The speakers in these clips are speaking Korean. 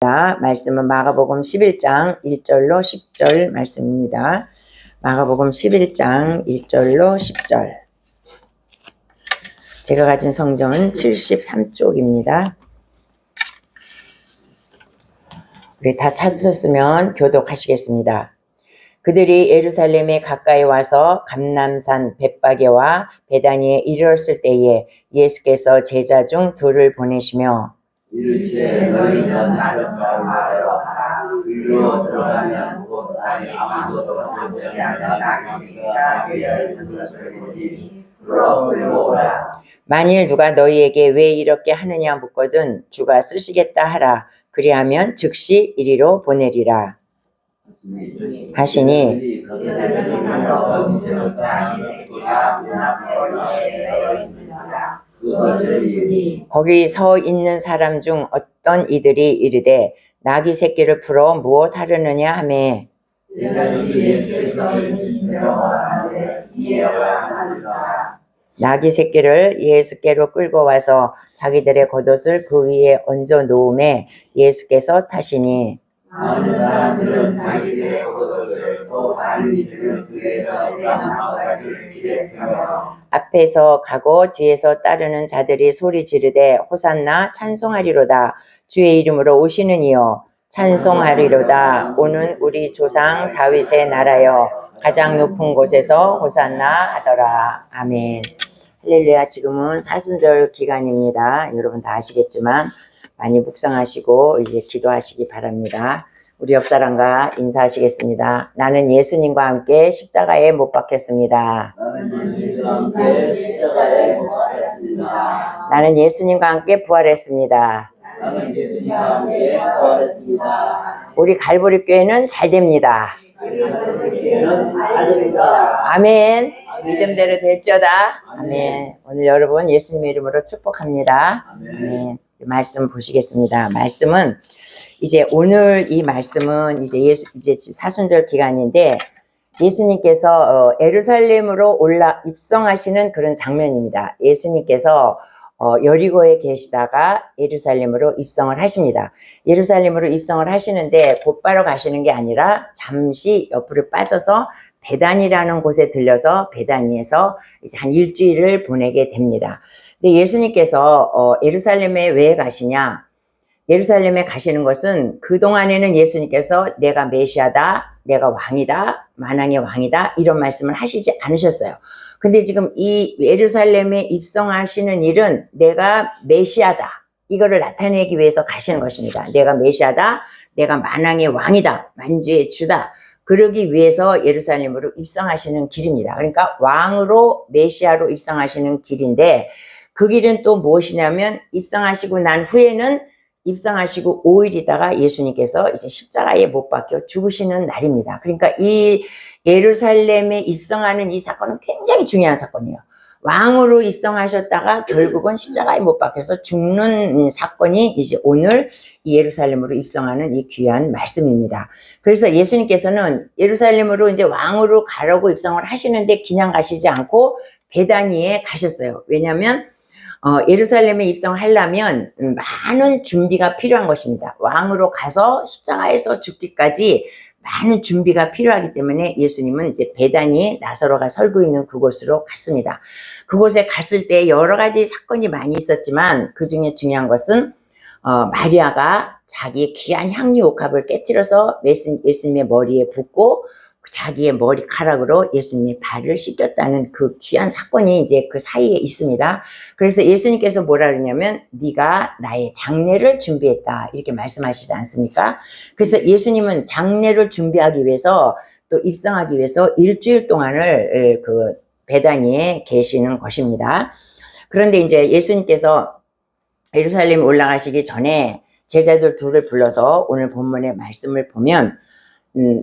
말씀은 마가복음 11장 1절로 10절 말씀입니다. 마가복음 11장 1절로 10절. 제가 가진 성경은 73쪽입니다. 우리 다 찾으셨으면 교독하시겠습니다. 그들이 예루살렘에 가까이 와서 감람산 벳바게와 베다니에 이르렀을 때에 예수께서 제자 중 둘을 보내시며 이르시되 너희는 나를 말하러 가라. 그리로 들어가면 곧 아직 아무도 보지 않는 나귀가 그의 그것을 보니 끌고 오라. 만일 누가 너희에게 왜 이렇게 하느냐 묻거든 주가 쓰시겠다 하라. 그리하면 즉시 이리로 보내리라 하시니 거기 서 있는 사람 중 어떤 이들이 이르되 나귀 새끼를 풀어 무엇 하려느냐 하며 나귀 새끼를 예수께로 끌고 와서 자기들의 겉옷을 그 위에 얹어 놓음에 예수께서 타시니 많은 사람들은 자기들의 겉옷을 또 다른 이들은 그에서 나무가지를 길에 펴며 앞에서 가고 뒤에서 따르는 자들이 소리 지르되 호산나 찬송하리로다. 주의 이름으로 오시는 이여 찬송하리로다. 오는 우리 조상 다윗의 나라여 가장 높은 곳에서 호산나 하더라. 아멘. 할렐루야. 지금은 사순절 기간입니다. 여러분 다 아시겠지만 많이 묵상하시고 이제 기도하시기 바랍니다. 우리 옆 사람과 인사하시겠습니다. 나는 예수님과 함께 십자가에 못 박혔습니다. 나는 예수님과 함께 부활했습니다. 우리 갈보리 교회는 잘 됩니다. 아멘. 믿음대로 될지어다. 아멘. 오늘 여러분 예수님의 이름으로 축복합니다. 아멘. 말씀 보시겠습니다. 말씀은 이제 오늘 이 말씀은 이제 사순절 기간인데 예수님께서 예루살렘으로 입성하시는 그런 장면입니다. 예수님께서 여리고에 계시다가 예루살렘으로 입성을 하십니다. 예루살렘으로 입성을 하시는데 곧바로 가시는 게 아니라 잠시 옆으로 빠져서 베단이라는 곳에 들려서 베다니에서 이제 한 일주일을 보내게 됩니다. 근데 예수님께서 예루살렘에 왜 가시냐? 예루살렘에 가시는 것은 그동안에는 예수님께서 내가 메시아다, 내가 왕이다, 만왕의 왕이다 이런 말씀을 하시지 않으셨어요. 근데 지금 이 예루살렘에 입성하시는 일은 내가 메시아다 이거를 나타내기 위해서 가시는 것입니다. 내가 메시아다, 내가 만왕의 왕이다, 만주의 주다 그러기 위해서 예루살렘으로 입성하시는 길입니다. 그러니까 왕으로 메시아로 입성하시는 길인데 그 길은 또 무엇이냐면 입성하시고 난 후에는 입성하시고 5일 있다가 예수님께서 이제 십자가에 못 박혀 죽으시는 날입니다. 그러니까 이 예루살렘에 입성하는 이 사건은 굉장히 중요한 사건이에요. 왕으로 입성하셨다가 결국은 십자가에 못 박혀서 죽는 사건이 이제 오늘 이 예루살렘으로 입성하는 이 귀한 말씀입니다. 그래서 예수님께서는 예루살렘으로 이제 왕으로 가려고 입성을 하시는데 그냥 가시지 않고 베다니에 가셨어요. 왜냐하면 예루살렘에 입성하려면 많은 준비가 필요한 것입니다. 왕으로 가서 십자가에서 죽기까지 많은 준비가 필요하기 때문에 예수님은 이제 베다니 나사로가 살고 있는 그곳으로 갔습니다. 그곳에 갔을 때 여러 가지 사건이 많이 있었지만 그 중에 중요한 것은 마리아가 자기의 귀한 향유 옥합을 깨트려서 예수님의 머리에 붓고 자기의 머리카락으로 예수님의 발을 씻겼다는 그 귀한 사건이 이제 그 사이에 있습니다. 그래서 예수님께서 뭐라 그러냐면 네가 나의 장례를 준비했다 이렇게 말씀하시지 않습니까? 그래서 예수님은 장례를 준비하기 위해서 또 입성하기 위해서 일주일 동안을 그 베다니에 계시는 것입니다. 그런데 이제 예수님께서 예루살렘에 올라가시기 전에 제자들 둘을 불러서 오늘 본문의 말씀을 보면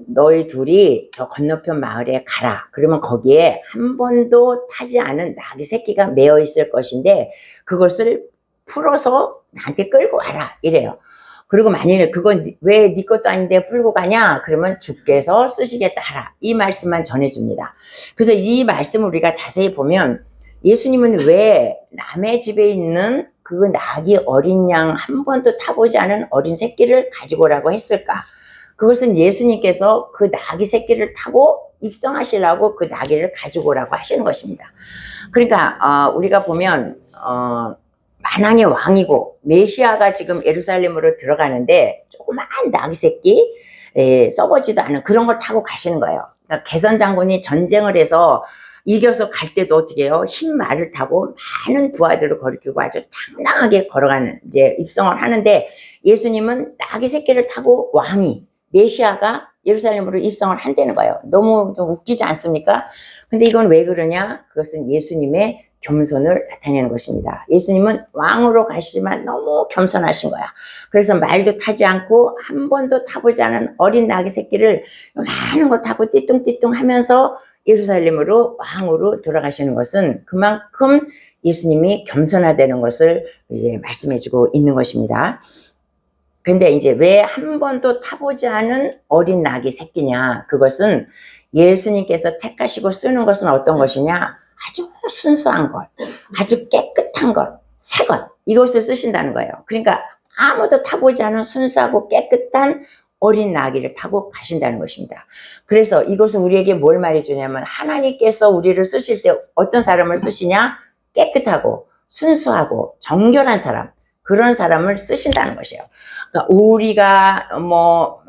너희 둘이 저 건너편 마을에 가라. 그러면 거기에 한 번도 타지 않은 나귀 새끼가 매어 있을 것인데 그것을 풀어서 나한테 끌고 와라 이래요. 그리고 만일 그건 왜 네 것도 아닌데 풀고 가냐? 그러면 주께서 쓰시겠다 하라. 이 말씀만 전해줍니다. 그래서 이 말씀을 우리가 자세히 보면 예수님은 왜 남의 집에 있는 그 낙이 어린 양 한 번도 타보지 않은 어린 새끼를 가지고 오라고 했을까? 그것은 예수님께서 그 나귀 새끼를 타고 입성하시려고 그 나귀를 가지고 오라고 하시는 것입니다. 그러니까 우리가 보면 만왕의 왕이고 메시아가 지금 예루살렘으로 들어가는데 조그만 나귀 새끼 썩어지도 않은 그런 걸 타고 가시는 거예요. 그러니까 개선 장군이 전쟁을 해서 이겨서 갈 때도 어떻게 해요? 흰 말을 타고 많은 부하들을 거리키고 아주 당당하게 걸어가는 이제 입성을 하는데 예수님은 나귀 새끼를 타고 왕이 메시아가 예루살렘으로 입성을 한다는 거예요. 너무 좀 웃기지 않습니까? 근데 이건 왜 그러냐? 그것은 예수님의 겸손을 나타내는 것입니다. 예수님은 왕으로 가시지만 너무 겸손하신 거야. 그래서 말도 타지 않고 한 번도 타보지 않은 어린 나귀 새끼를 많은 걸 타고 띠뚱띠뚱 하면서 예루살렘으로 왕으로 돌아가시는 것은 그만큼 예수님이 겸손하다는 것을 이제 말씀해주고 있는 것입니다. 근데 이제 왜 한 번도 타보지 않은 어린 나귀 새끼냐? 그것은 예수님께서 택하시고 쓰는 것은 어떤 것이냐? 아주 순수한 것, 아주 깨끗한 것, 새 것, 이것을 쓰신다는 거예요. 그러니까 아무도 타보지 않은 순수하고 깨끗한 어린 나귀를 타고 가신다는 것입니다. 그래서 이것은 우리에게 뭘 말해주냐면 하나님께서 우리를 쓰실 때 어떤 사람을 쓰시냐? 깨끗하고 순수하고 정결한 사람, 그런 사람을 쓰신다는 것이에요. 그러니까 우리가 뭐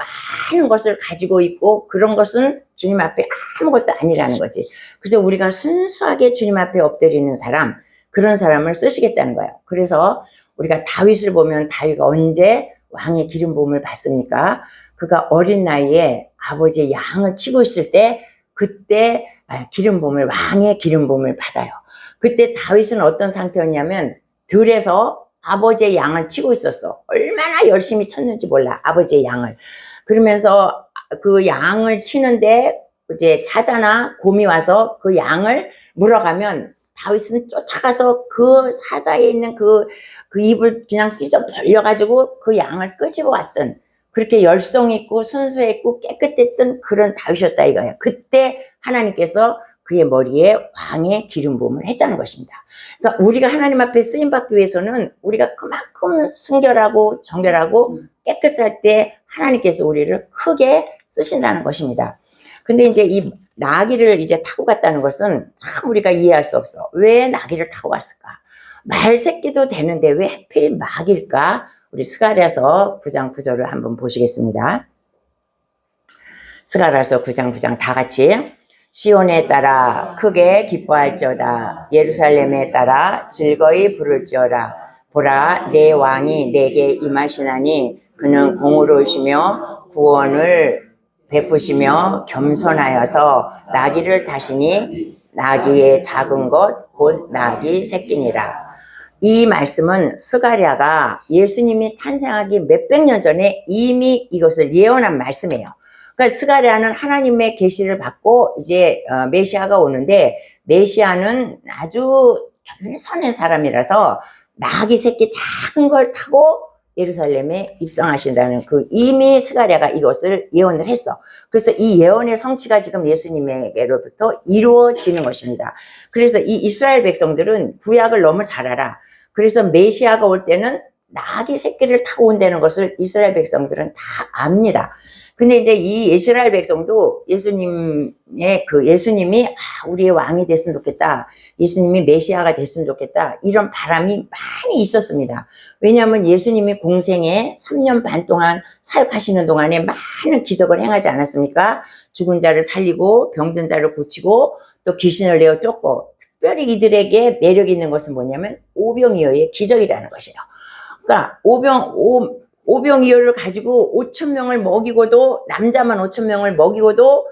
많은 것을 가지고 있고 그런 것은 주님 앞에 아무것도 아니라는 거지. 그저 우리가 순수하게 주님 앞에 엎드리는 사람, 그런 사람을 쓰시겠다는 거예요. 그래서 우리가 다윗을 보면 다윗가 언제 왕의 기름 부음을 받습니까? 그가 어린 나이에 아버지의 양을 치고 있을 때 그때 기름 부음을, 왕의 기름 부음을 받아요. 그때 다윗은 어떤 상태였냐면 들에서 아버지의 양을 치고 있었어. 얼마나 열심히 쳤는지 몰라, 아버지의 양을. 그러면서 그 양을 치는데 이제 사자나 곰이 와서 그 양을 물어가면 다윗은 쫓아가서 그 사자에 있는 그 입을 그냥 찢어 벌려가지고 그 양을 끄집어 왔던, 그렇게 열성 있고 순수했고 깨끗했던 그런 다윗이었다 이거예요. 그때 하나님께서 그의 머리에 왕의 기름 부음을 했다는 것입니다. 그러니까 우리가 하나님 앞에 쓰임받기 위해서는 우리가 그만큼 순결하고 정결하고 깨끗할 때 하나님께서 우리를 크게 쓰신다는 것입니다. 근데 이제 이 나귀를 이제 타고 갔다는 것은 참 우리가 이해할 수 없어. 왜 나귀를 타고 갔을까? 말 새끼도 되는데 왜 하필 나귀일까? 우리 스가랴서 9장 9절을 한번 보시겠습니다. 스가랴서 9장 9장 다 같이. 시온에 따라 크게 기뻐할지어다. 예루살렘에 따라 즐거이 부를지어다. 보라, 내 왕이 내게 임하시나니 그는 공의로우시며 구원을 베푸시며 겸손하여서 나귀를 타시니 나귀의 작은 것 곧 나귀 새끼니라. 이 말씀은 스가랴가 예수님이 탄생하기 몇백 년 전에 이미 이것을 예언한 말씀이에요. 그러니까 스가랴는 하나님의 계시를 받고 이제 메시아가 오는데 메시아는 아주 겸손한 사람이라서 나귀 새끼 작은 걸 타고 예루살렘에 입성하신다는 그 이미 스가랴가 이것을 예언을 했어. 그래서 이 예언의 성취가 지금 예수님에게로부터 이루어지는 것입니다. 그래서 이 이스라엘 백성들은 구약을 너무 잘 알아. 그래서 메시아가 올 때는 나귀 새끼를 타고 온다는 것을 이스라엘 백성들은 다 압니다. 근데 이제 이 이스라엘 백성도 예수님이 우리의 왕이 됐으면 좋겠다. 예수님이 메시아가 됐으면 좋겠다. 이런 바람이 많이 있었습니다. 왜냐하면 예수님이 공생에 3년 반 동안 사역하시는 동안에 많은 기적을 행하지 않았습니까? 죽은 자를 살리고 병든 자를 고치고 또 귀신을 내어 쫓고, 특별히 이들에게 매력 있는 것은 뭐냐면 오병이어의 기적이라는 것이에요. 그러니까 오병이어를 가지고 5,000명을 먹이고도, 남자만 5,000명을 먹이고도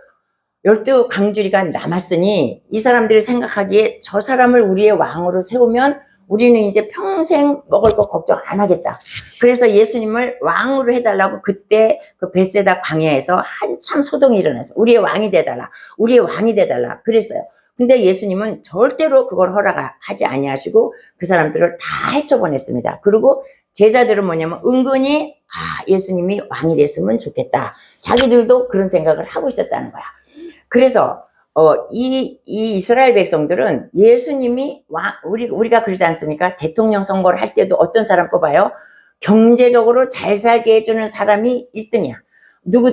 12강주리가 남았으니 이 사람들이 생각하기에 저 사람을 우리의 왕으로 세우면 우리는 이제 평생 먹을 거 걱정 안 하겠다. 그래서 예수님을 왕으로 해달라고 그때 그 벳세다 광야에서 한참 소동이 일어났어요. 우리의 왕이 돼달라, 우리의 왕이 돼달라 그랬어요. 근데 예수님은 절대로 그걸 허락하지 아니하시고 그 사람들을 다 헤쳐보냈습니다. 그리고 제자들은 뭐냐면 은근히 예수님이 왕이 됐으면 좋겠다. 자기들도 그런 생각을 하고 있었다는 거야. 그래서 이 이스라엘 백성들은 예수님이 우리가 그러지 않습니까? 대통령 선거를 할 때도 어떤 사람 뽑아요? 경제적으로 잘 살게 해주는 사람이 1등이야.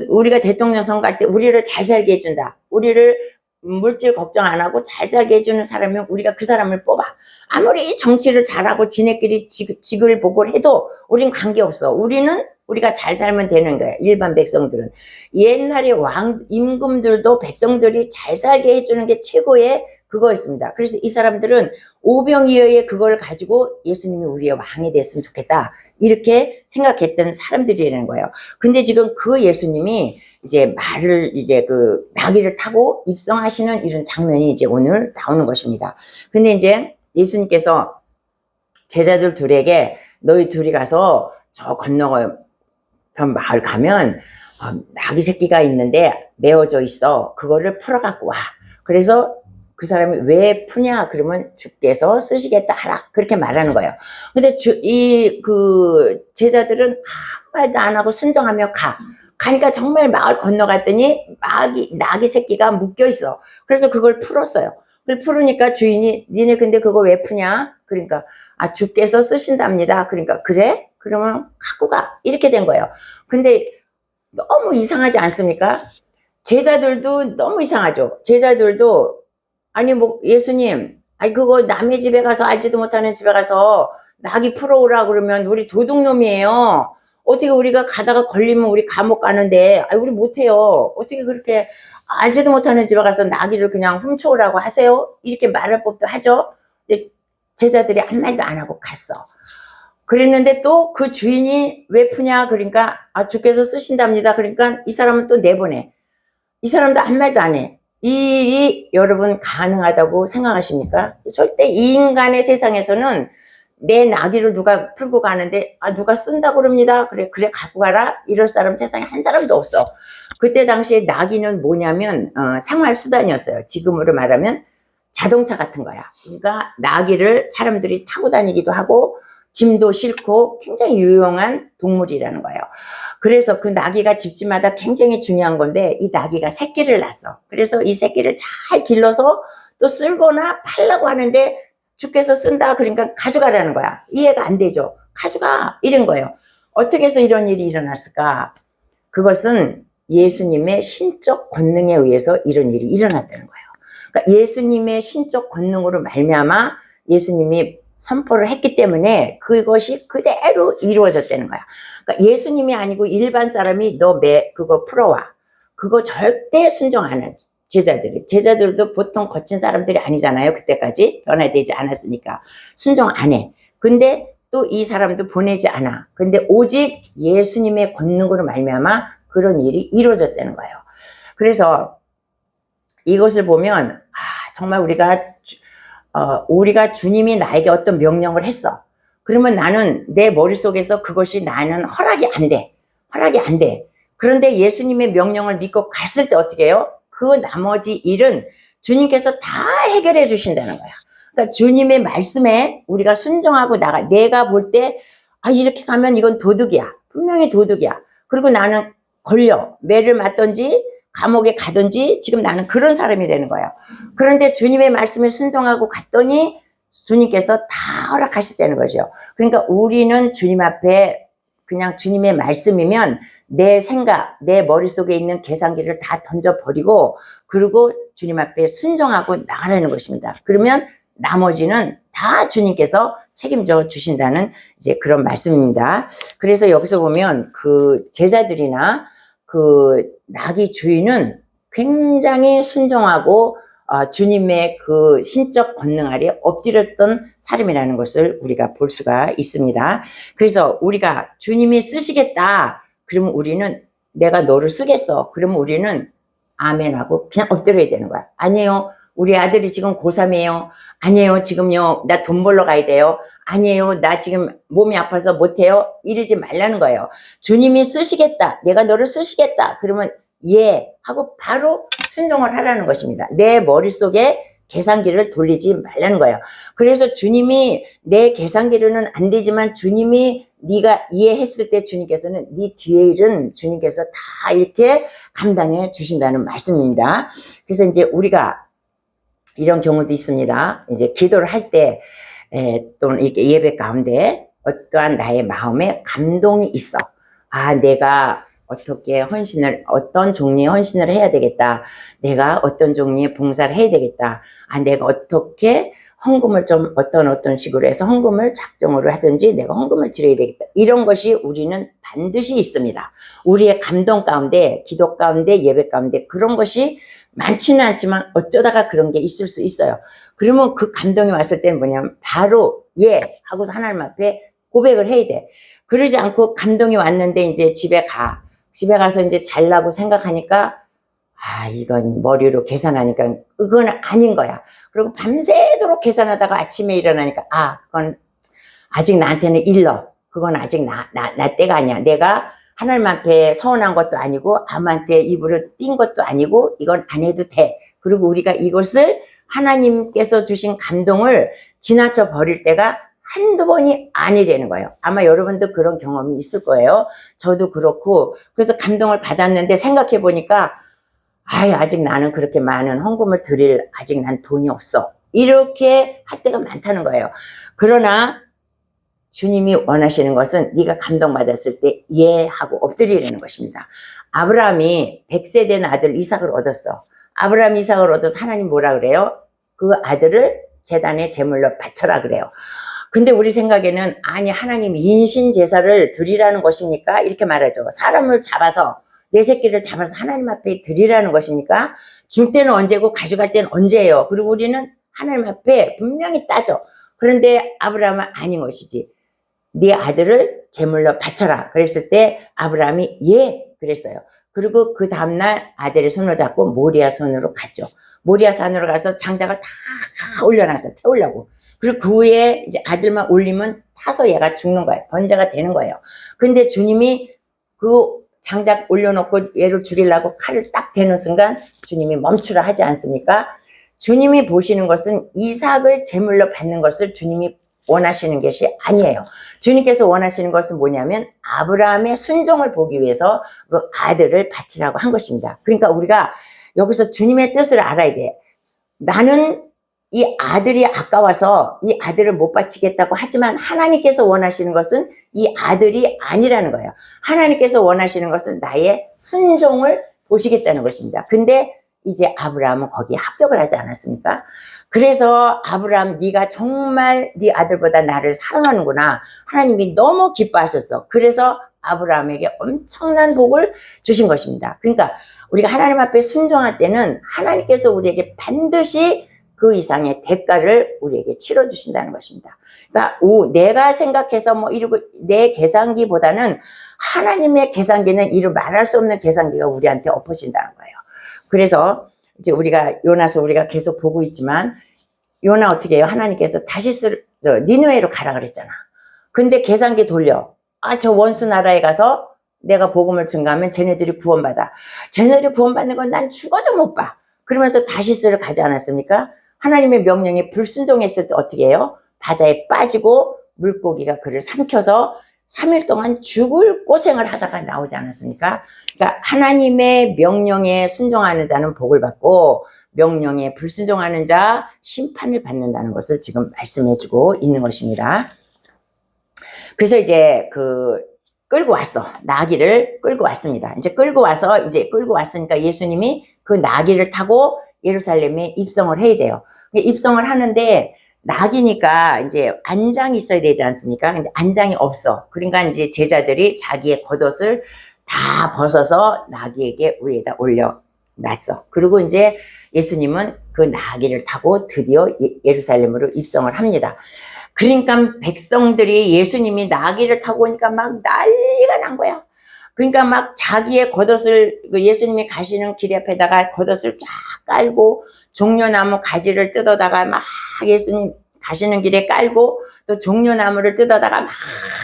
우리가 대통령 선거할 때 우리를 잘 살게 해준다. 우리를 물질 걱정 안 하고 잘 살게 해주는 사람이면 우리가 그 사람을 뽑아. 아무리 정치를 잘하고 지네끼리 직을 보고 해도 우린 관계없어. 우리가 잘 살면 되는 거야. 일반 백성들은. 옛날에 임금들도 백성들이 잘 살게 해주는 게 최고의 그거였습니다. 그래서 이 사람들은 오병이어의 그걸 가지고 예수님이 우리의 왕이 됐으면 좋겠다. 이렇게 생각했던 사람들이라는 거예요. 근데 지금 그 예수님이 이제 이제 나귀를 타고 입성하시는 이런 장면이 이제 오늘 나오는 것입니다. 근데 이제 예수님께서 제자들 둘에게 너희 둘이 가서 저 건너가 마을 가면 나귀 새끼가 있는데 메어져 있어. 그거를 풀어갖고 와. 그래서 그 사람이 왜 푸냐? 그러면 주께서 쓰시겠다 하라. 그렇게 말하는 거예요. 근데 제자들은 아무 말도 안 하고 순종하며 가니까 정말 마을 건너갔더니 나귀 새끼가 묶여 있어. 그래서 그걸 풀었어요. 그걸 풀으니까 주인이 니네 근데 그거 왜 푸냐? 그러니까 주께서 쓰신답니다. 그러니까 그래? 그러면 갖고 가. 이렇게 된 거예요. 근데 너무 이상하지 않습니까? 제자들도 너무 이상하죠. 제자들도 아니 예수님 그거 남의 집에 가서 알지도 못하는 집에 가서 나귀 풀어오라 그러면 우리 도둑놈이에요. 어떻게 우리가 가다가 걸리면 우리 감옥 가는데 우리 못해요. 어떻게 그렇게 알지도 못하는 집에 가서 나귀를 그냥 훔쳐오라고 하세요? 이렇게 말할 법도 하죠. 근데 제자들이 아무 말도 안 하고 갔어. 그랬는데 또 그 주인이 왜 푸냐? 그러니까 주께서 쓰신답니다. 그러니까 이 사람은 또 내보내. 이 사람도 아무 말도 안 해. 이 일이 여러분 가능하다고 생각하십니까? 절대 이 인간의 세상에서는 내 나귀를 누가 풀고 가는데 누가 쓴다고 그럽니다. 그래 갖고 가라. 이럴 사람 세상에 한 사람도 없어. 그때 당시에 나귀는 뭐냐면 생활수단이었어요. 지금으로 말하면 자동차 같은 거야. 그러니까 나귀를 사람들이 타고 다니기도 하고 짐도 싣고 굉장히 유용한 동물이라는 거예요. 그래서 그 나귀가 집집마다 굉장히 중요한 건데 이 나귀가 새끼를 낳았어. 그래서 이 새끼를 잘 길러서 또 쓸거나 팔라고 하는데 주께서 쓴다 그러니까 가져가라는 거야. 이해가 안 되죠. 가져가 이런 거예요. 어떻게 해서 이런 일이 일어났을까? 그것은 예수님의 신적 권능에 의해서 이런 일이 일어났다는 거예요. 그러니까 예수님의 신적 권능으로 말미암아 예수님이 선포를 했기 때문에 그것이 그대로 이루어졌다는 거야. 그러니까 예수님이 아니고 일반 사람이 그거 풀어와. 그거 절대 순종 안 하지. 제자들도 보통 거친 사람들이 아니잖아요. 그때까지 변화되지 않았으니까 순종 안 해. 근데 또 이 사람도 보내지 않아. 근데 오직 예수님의 권능으로 말미암아 그런 일이 이루어졌다는 거예요. 그래서 이것을 보면 정말 우리가 주님이 나에게 어떤 명령을 했어. 그러면 나는 내 머릿속에서 그것이 나는 허락이 안 돼. 그런데 예수님의 명령을 믿고 갔을 때 어떻게 해요? 그 나머지 일은 주님께서 다 해결해 주신다는 거야. 그러니까 주님의 말씀에 우리가 순종하고 내가 볼 때 이렇게 가면 이건 도둑이야. 분명히 도둑이야. 그리고 나는 매를 맞든지 감옥에 가든지 지금 나는 그런 사람이 되는 거예요. 그런데 주님의 말씀에 순종하고 갔더니 주님께서 다 허락하셨다는 거죠. 그러니까 우리는 주님 앞에 그냥 주님의 말씀이면 내 생각, 내 머릿속에 있는 계산기를 다 던져버리고 그리고 주님 앞에 순종하고 나가라는 것입니다. 그러면 나머지는 다 주님께서 책임져 주신다는 이제 그런 말씀입니다. 그래서 여기서 보면 그 제자들이나 그 나귀 주인은 굉장히 순종하고 주님의 그 신적 권능 아래 엎드렸던 사람이라는 것을 우리가 볼 수가 있습니다. 그래서 우리가 주님이 쓰시겠다 그러면 우리는 내가 너를 쓰겠어 그러면 우리는 아멘하고 그냥 엎드려야 되는 거야. 아니에요, 우리 아들이 지금 고3이에요. 아니에요, 지금요 나 돈 벌러 가야 돼요. 아니에요, 나 지금 몸이 아파서 못해요. 이러지 말라는 거예요. 주님이 쓰시겠다, 내가 너를 쓰시겠다 그러면 예 하고 바로 순종을 하라는 것입니다. 내 머릿속에 계산기를 돌리지 말라는 거예요. 그래서 주님이 내 계산기로는 안 되지만 주님이 네가 이해했을 때 주님께서는 네 뒤에 일은 주님께서 다 이렇게 감당해 주신다는 말씀입니다. 그래서 이제 우리가 이런 경우도 있습니다. 이제 기도를 할 때 또는 이렇게 예배 가운데 어떠한 나의 마음에 감동이 있어. 아, 내가 어떻게 어떤 종류의 헌신을 해야 되겠다. 내가 어떤 종류의 봉사를 해야 되겠다. 아, 내가 어떻게 헌금을 좀 어떤 식으로 해서 헌금을 작정으로 하든지 내가 헌금을 드려야 되겠다. 이런 것이 우리는 반드시 있습니다. 우리의 감동 가운데, 기도 가운데, 예배 가운데 그런 것이 많지는 않지만 어쩌다가 그런 게 있을 수 있어요. 그러면 그 감동이 왔을 때는 뭐냐면 바로 예 하고서 하나님 앞에 고백을 해야 돼. 그러지 않고 감동이 왔는데 이제 집에 가서 이제 잘라고 생각하니까 아, 이건 머리로 계산하니까 그건 아닌 거야. 그리고 밤새도록 계산하다가 아침에 일어나니까 아, 그건 아직 나한테는 일러. 그건 아직 나 때가 아니야. 내가 하나님 앞에 서운한 것도 아니고 아무한테 입으로 띈 것도 아니고 이건 안 해도 돼. 그리고 우리가 이것을 하나님께서 주신 감동을 지나쳐 버릴 때가 한두 번이 아니라는 거예요. 아마 여러분도 그런 경험이 있을 거예요. 저도 그렇고 그래서 감동을 받았는데 생각해 보니까 아직 나는 그렇게 많은 헌금을 드릴 아직 난 돈이 없어. 이렇게 할 때가 많다는 거예요. 그러나 주님이 원하시는 것은 네가 감동받았을 때 예 하고 엎드리라는 것입니다. 아브라함이 100세 된 아들 이삭을 얻었어. 아브라함이 이삭을 얻어서 하나님 뭐라 그래요? 그 아들을 제단의 제물로 바쳐라 그래요. 근데 우리 생각에는 아니 하나님 인신 제사를 드리라는 것입니까? 이렇게 말하죠. 사람을 잡아서 내 새끼를 잡아서 하나님 앞에 드리라는 것입니까? 줄 때는 언제고 가져갈 때는 언제예요? 그리고 우리는 하나님 앞에 분명히 따져. 그런데 아브라함은 아닌 것이지. 네 아들을 제물로 바쳐라. 그랬을 때 아브라함이 예 그랬어요. 그리고 그 다음날 아들의 손을 잡고 모리아 산으로 갔죠. 모리아 산으로 가서 장작을 다 올려놨어. 태우려고. 그리고 그 후에 이제 아들만 올리면 타서 얘가 죽는 거예요. 번제가 되는 거예요. 근데 주님이 그 장작 올려놓고 얘를 죽이려고 칼을 딱 대는 순간 주님이 멈추라 하지 않습니까? 주님이 보시는 것은 이삭을 제물로 받는 것을 주님이 원하시는 것이 아니에요. 주님께서 원하시는 것은 뭐냐면 아브라함의 순종을 보기 위해서 그 아들을 바치라고 한 것입니다. 그러니까 우리가 여기서 주님의 뜻을 알아야 돼. 나는 이 아들이 아까워서 이 아들을 못 바치겠다고 하지만 하나님께서 원하시는 것은 이 아들이 아니라는 거예요. 하나님께서 원하시는 것은 나의 순종을 보시겠다는 것입니다. 근데 이제 아브라함은 거기에 합격을 하지 않았습니까? 그래서 아브라함 네가 정말 네 아들보다 나를 사랑하는구나. 하나님이 너무 기뻐하셨어. 그래서 아브라함에게 엄청난 복을 주신 것입니다. 그러니까 우리가 하나님 앞에 순종할 때는 하나님께서 우리에게 반드시 그 이상의 대가를 우리에게 치러주신다는 것입니다. 그러니까 내가 생각해서 뭐 이러고 내 계산기보다는 하나님의 계산기는 이루 말할 수 없는 계산기가 우리한테 엎어진다는 거예요. 그래서 이제 요나서 우리가 계속 보고 있지만 요나 어떻게 해요? 하나님께서 니느웨로 가라 그랬잖아. 근데 계산기 돌려. 저 원수 나라에 가서 내가 복음을 증가하면 쟤네들이 구원받아. 쟤네들이 구원받는 건 난 죽어도 못 봐. 그러면서 다시스를 가지 않았습니까? 하나님의 명령에 불순종했을 때 어떻게 해요? 바다에 빠지고 물고기가 그를 삼켜서 3일 동안 죽을 고생을 하다가 나오지 않았습니까? 그러니까 하나님의 명령에 순종하는 자는 복을 받고 명령에 불순종하는 자 심판을 받는다는 것을 지금 말씀해주고 있는 것입니다. 그래서 이제 끌고 왔어. 나귀를 끌고 왔습니다. 이제 끌고 왔으니까 예수님이 그 나귀를 타고 예루살렘에 입성을 해야 돼요. 입성을 하는데 나귀니까 이제 안장이 있어야 되지 않습니까? 근데 안장이 없어. 그러니까 이제 제자들이 자기의 겉옷을 다 벗어서 나귀에게 위에다 올려놨어. 그리고 이제 예수님은 그 나귀를 타고 드디어 예루살렘으로 입성을 합니다. 그러니까 백성들이 예수님이 나귀를 타고 오니까 막 난리가 난 거야. 그러니까 막 자기의 겉옷을 예수님이 가시는 길 앞에다가 겉옷을 쫙 깔고 종려나무 가지를 뜯어다가 막 예수님 가시는 길에 깔고 또 종려나무를 뜯어다가 막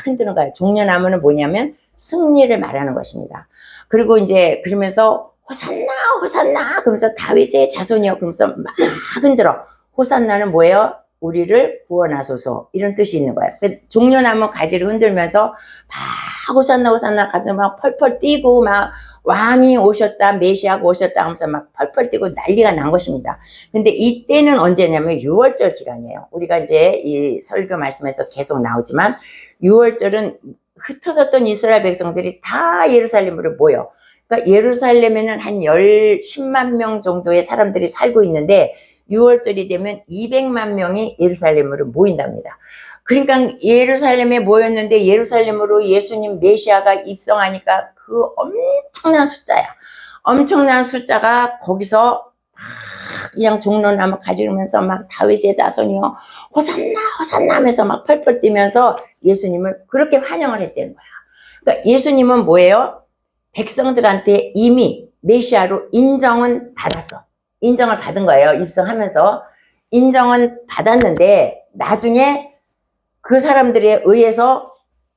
흔드는 거예요. 종려나무는 뭐냐면 승리를 말하는 것입니다. 그리고 이제 그러면서 호산나 호산나 그러면서 다윗의 자손이요 그러면서 막 흔들어. 호산나는 뭐예요? 우리를 구원하소서 이런 뜻이 있는 거야. 종려나무 가지를 흔들면서 막 호산나 호산나 가면서 막 펄펄 뛰고 막 왕이 오셨다 메시아가 오셨다 하면서 막 펄펄 뛰고 난리가 난 것입니다. 근데 이때는 언제냐면 6월절 기간이에요. 우리가 이제 이 설교 말씀에서 계속 나오지만 6월절은 흩어졌던 이스라엘 백성들이 다 예루살렘으로 모여. 그러니까 예루살렘에는 한 10만 명 정도의 사람들이 살고 있는데 6월절이 되면 200만 명이 예루살렘으로 모인답니다. 그러니까 예루살렘에 모였는데 예루살렘으로 예수님 메시아가 입성하니까 그 엄청난 숫자야. 엄청난 숫자가 거기서 막 그냥 종려나무 가지면서 막 다윗의 자손이요 호산나 호산나 하면서 막 펄펄 뛰면서 예수님을 그렇게 환영을 했다는 거야. 그러니까 예수님은 뭐예요? 백성들한테 이미 메시아로 인정은 받았어. 인정을 받은 거예요. 입성하면서 인정은 받았는데 나중에 그 사람들에 의해서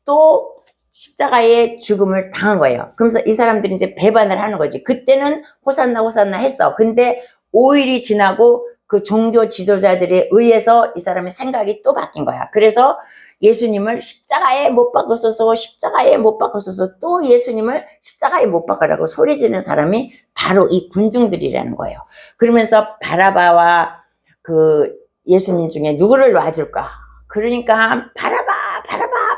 또 십자가의 죽음을 당한 거예요. 그러면서 이 사람들이 이제 배반을 하는 거지. 그때는 호산나 호산나 했어. 근데 5일이 지나고 그 종교 지도자들에 의해서 이 사람의 생각이 또 바뀐 거야. 그래서 예수님을 십자가에 못 박으소서 십자가에 못 박으소서 또 예수님을 십자가에 못 박으라고 소리 지르는 사람이 바로 이 군중들이라는 거예요. 그러면서 바라바와 그 예수님 중에 누구를 놔줄까? 그러니까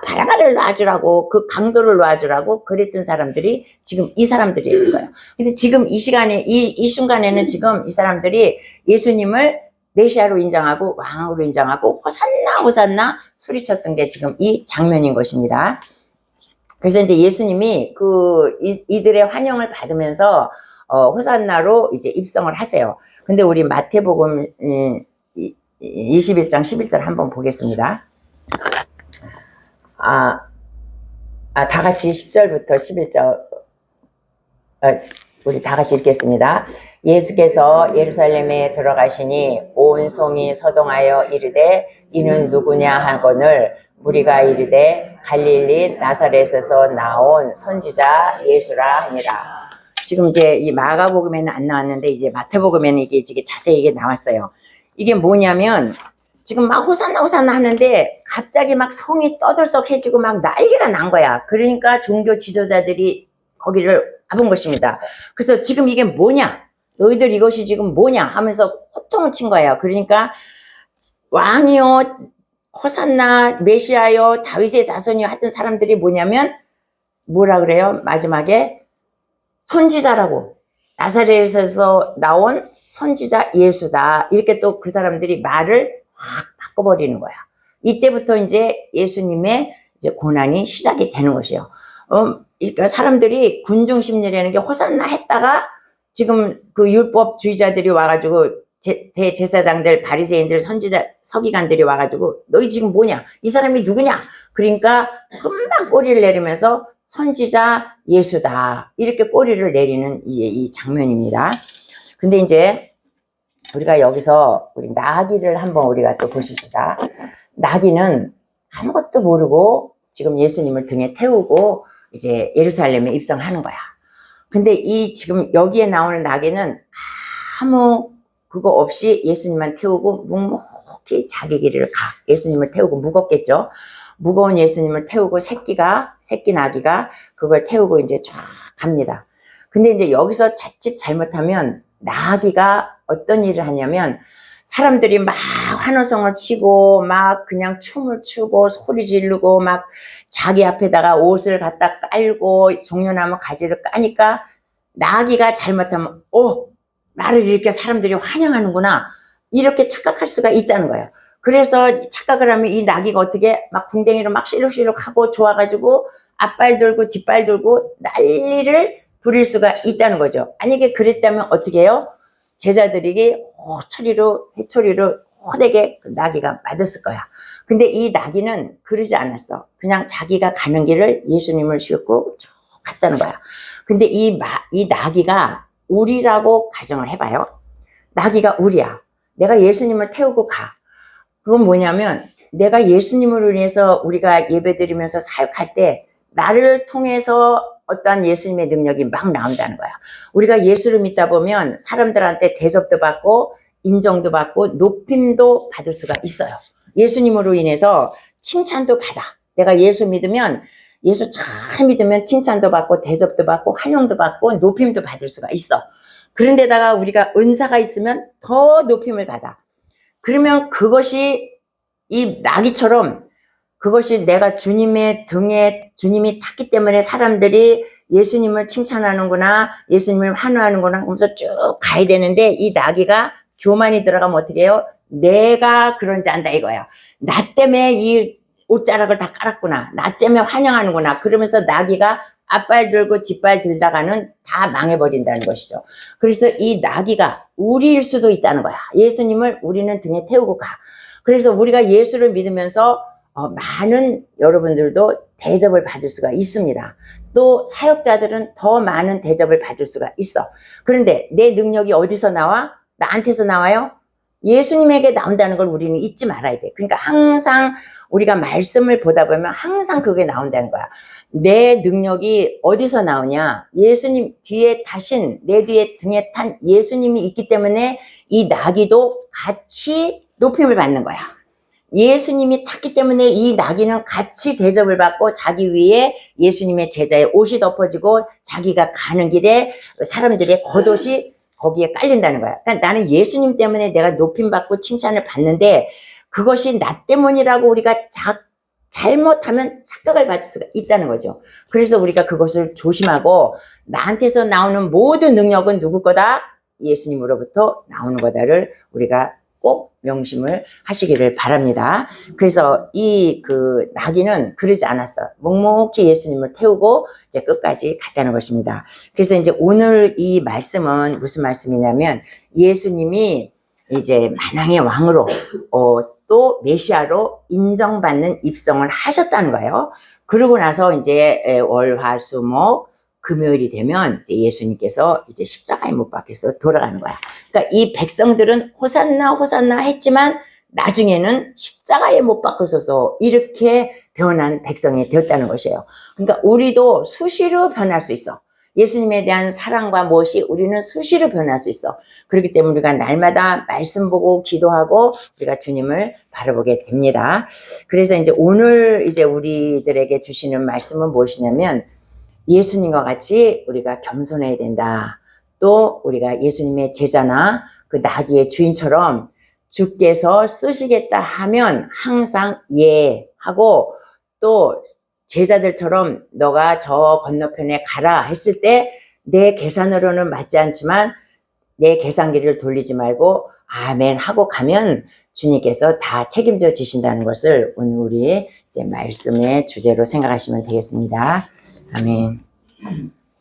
바라바를 놔주라고 그 강도를 놔주라고 그랬던 사람들이 지금 이 사람들이라는 거예요. 근데 지금 이 시간에 이 순간에는 지금 이 사람들이 예수님을 메시아로 인정하고 왕으로 인정하고 호산나 호산나 소리쳤던 게 지금 이 장면인 것입니다. 그래서 이제 예수님이 이들의 환영을 받으면서 호산나로 이제 입성을 하세요. 근데 우리 마태복음 21장 11절 한번 보겠습니다. 다 같이 10절부터 11절 우리 다 같이 읽겠습니다. 예수께서 예루살렘에 들어가시니 온 성이 서동하여 이르되 이는 누구냐 하거늘 무리가 이르되 갈릴리 나사렛에서 나온 선지자 예수라 하니라. 지금 이제 이 마가복음에는 안 나왔는데 이제 마태복음에는 이게 자세히 나왔어요. 이게 뭐냐면 지금 막 호산나 호산나 하는데 갑자기 막 성이 떠들썩해지고 막 난리가 난 거야. 그러니까 종교 지도자들이 거기를 잡은 것입니다. 그래서 지금 이게 뭐냐? 너희들 이것이 지금 뭐냐? 하면서 호통을 친 거예요. 그러니까 왕이요, 호산나, 메시아요, 다윗의 자손이요 하던 사람들이 뭐냐면 뭐라 그래요? 마지막에 선지자라고. 나사렛에서 나온 선지자 예수다. 이렇게 또 그 사람들이 말을 확 바꿔버리는 거야. 이때부터 이제 예수님의 이제 고난이 시작이 되는 것이에요. 그러니까 사람들이 군중 심리라는 게 호산나 했다가 지금 그 율법주의자들이 와가지고 대제사장들, 바리새인들, 선지자, 서기관들이 와가지고 너희 지금 뭐냐? 이 사람이 누구냐? 그러니까 금방 꼬리를 내리면서 선지자 예수다. 이렇게 꼬리를 내리는 이 장면입니다. 근데 이제 우리가 여기서 우리 나귀를 한번 우리가 또 보십시다. 나귀는 아무것도 모르고 지금 예수님을 등에 태우고 이제 예루살렘에 입성하는 거야. 근데 이 지금 여기에 나오는 나귀는 아무 그거 없이 예수님만 태우고 묵묵히 자기 길을 가. 예수님을 태우고 무겁겠죠. 무거운 예수님을 태우고 새끼 나귀가 그걸 태우고 이제 쫙 갑니다. 근데 이제 여기서 자칫 잘못하면 나귀가 어떤 일을 하냐면 사람들이 막 환호성을 치고 막 그냥 춤을 추고 소리 지르고 막 자기 앞에다가 옷을 갖다 깔고 종려나무 가지를 까니까 나귀가 잘못하면 나를 이렇게 사람들이 환영하는구나 이렇게 착각할 수가 있다는 거예요. 그래서 착각을 하면 이 나귀가 어떻게 막 궁뎅이로 막 시룩시룩 하고 좋아가지고 앞발 들고 뒷발 들고 난리를 부릴 수가 있다는 거죠. 만약에 그랬다면 어떻게 해요? 제자들이 회초리로 호되게 그 나귀가 맞았을 거야. 근데 이 나귀는 그러지 않았어. 그냥 자기가 가는 길을 예수님을 싣고 쭉 갔다는 거야. 근데 이 나귀가 우리라고 가정을 해봐요. 나귀가 우리야. 내가 예수님을 태우고 가. 그건 뭐냐면 내가 예수님으로 인해서 우리가 예배드리면서 사역할 때 나를 통해서 어떠한 예수님의 능력이 막 나온다는 거야. 우리가 예수를 믿다 보면 사람들한테 대접도 받고 인정도 받고 높임도 받을 수가 있어요. 예수님으로 인해서 칭찬도 받아. 내가 예수 믿으면, 예수 잘 믿으면 칭찬도 받고 대접도 받고 환영도 받고 높임도 받을 수가 있어. 그런데다가 우리가 은사가 있으면 더 높임을 받아. 그러면 그것이 이 나귀처럼, 그것이 내가 주님의 등에 주님이 탔기 때문에 사람들이 예수님을 칭찬하는구나, 예수님을 환호하는구나 하면서 쭉 가야 되는데, 이 나귀가 교만이 들어가면 어떻게 해요? 내가 그런지 안다 이거야. 나 때문에 이 옷자락을 다 깔았구나, 나 때문에 환영하는구나, 그러면서 나귀가 앞발 들고 뒷발 들다가는 다 망해버린다는 것이죠. 그래서 이 나귀가 우리일 수도 있다는 거야. 예수님을 우리는 등에 태우고 가. 그래서 우리가 예수를 믿으면서 많은 여러분들도 대접을 받을 수가 있습니다. 또 사역자들은 더 많은 대접을 받을 수가 있어. 그런데 내 능력이 어디서 나와? 나한테서 나와요? 예수님에게 나온다는 걸 우리는 잊지 말아야 돼. 그러니까 항상 우리가 말씀을 보다 보면 항상 그게 나온다는 거야. 내 능력이 어디서 나오냐? 예수님 뒤에 타신, 내 뒤에 등에 탄 예수님이 있기 때문에 이 나귀도 같이 높임을 받는 거야. 예수님이 탔기 때문에 이 나귀는 같이 대접을 받고 자기 위에 예수님의 제자의 옷이 덮어지고 자기가 가는 길에 사람들의 겉옷이 거기에 깔린다는 거야. 그러니까 나는 예수님 때문에 내가 높임 받고 칭찬을 받는데, 그것이 나 때문이라고 우리가 잘못하면 착각을 받을 수가 있다는 거죠. 그래서 우리가 그것을 조심하고, 나한테서 나오는 모든 능력은 누구 거다? 예수님으로부터 나오는 거다를 우리가 꼭 명심을 하시기를 바랍니다. 그래서 이 나귀는 그러지 않았어. 묵묵히 예수님을 태우고 이제 끝까지 갔다는 것입니다. 그래서 이제 오늘 이 말씀은 무슨 말씀이냐면, 예수님이 이제 만왕의 왕으로 또 메시아로 인정받는 입성을 하셨다는 거예요. 그러고 나서 이제 월화수목 금요일이 되면 이제 예수님께서 이제 십자가에 못 박혀서 돌아가는 거야. 그러니까 이 백성들은 호산나 호산나 했지만 나중에는 십자가에 못 박혀서 이렇게 변한 백성이 되었다는 것이에요. 그러니까 우리도 수시로 변할 수 있어. 예수님에 대한 사랑과 무엇이 우리는 수시로 변할 수 있어. 그렇기 때문에 우리가 날마다 말씀 보고 기도하고 우리가 주님을 바라보게 됩니다. 그래서 이제 오늘 이제 우리들에게 주시는 말씀은 무엇이냐면, 예수님과 같이 우리가 겸손해야 된다. 또 우리가 예수님의 제자나 그 나귀의 주인처럼 주께서 쓰시겠다 하면 항상 예 하고, 또 제자들처럼 너가 저 건너편에 가라 했을 때 내 계산으로는 맞지 않지만 내 계산기를 돌리지 말고 아멘 하고 가면 주님께서 다 책임져 주신다는 것을 오늘 우리 이제 말씀의 주제로 생각하시면 되겠습니다. 아멘.